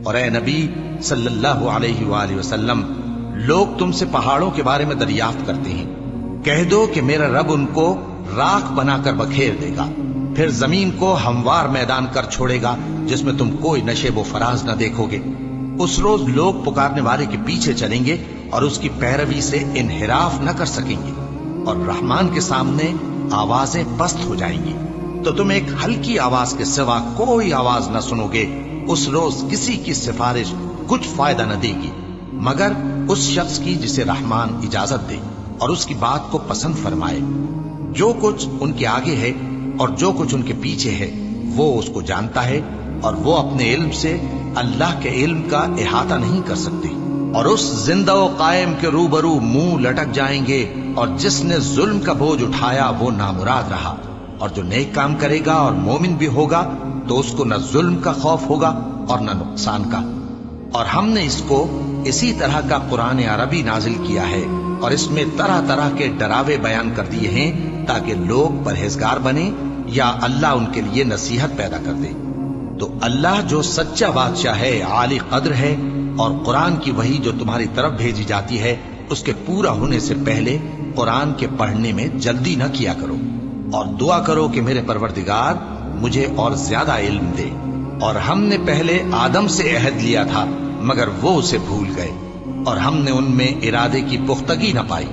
اور اے نبی صلی اللہ علیہ وآلہ وسلم، لوگ تم سے پہاڑوں کے بارے میں دریافت کرتے ہیں، کہہ دو کہ میرا رب ان کو راکھ بنا کر بکھیر دے گا، پھر زمین کو ہموار میدان کر چھوڑے گا جس میں تم کوئی نشیب و فراز نہ دیکھو گے۔ اس روز لوگ پکارنے والے کے پیچھے چلیں گے اور اس کی پیروی سے انحراف نہ کر سکیں گے، اور رحمان کے سامنے آوازیں پست ہو جائیں گی تو تم ایک ہلکی آواز کے سوا کوئی آواز نہ سنو گے۔ اس روز کسی کی سفارش کچھ فائدہ نہ دے گی مگر اس شخص کی جسے رحمان اجازت دے اور اس کی بات کو پسند فرمائے۔ جو کچھ ان کے آگے ہے اور جو کچھ ان کے پیچھے ہے وہ اس کو جانتا ہے، اور وہ اپنے علم سے اللہ کے علم کا احاطہ نہیں کر سکتے۔ اور اس زندہ و قائم کے روبرو منہ لٹک جائیں گے، اور جس نے ظلم کا بوجھ اٹھایا وہ نامراد رہا، اور جو نیک کام کرے گا اور مومن بھی ہوگا تو اس کو نہ ظلم کا خوف ہوگا اور نہ نقصان کا۔ اور ہم نے اس کو اسی طرح کا قرآن عربی نازل کیا ہے، اور اس میں طرح طرح کے ڈراوے بیان کر دیے ہیں تاکہ لوگ پرہیزگار بنیں یا اللہ ان کے لیے نصیحت پیدا کر دے۔ تو اللہ جو سچا بادشاہ ہے، عالی قدر ہے، اور قرآن کی وحی جو تمہاری طرف بھیجی جاتی ہے اس کے پورا ہونے سے پہلے قرآن کے پڑھنے میں جلدی نہ کیا کرو، اور دعا کرو کہ میرے پروردگار مجھے اور زیادہ علم دے۔ اور ہم نے پہلے آدم سے عہد لیا تھا مگر وہ اسے بھول گئے، اور ہم نے ان میں ارادے کی پختگی نہ پائی۔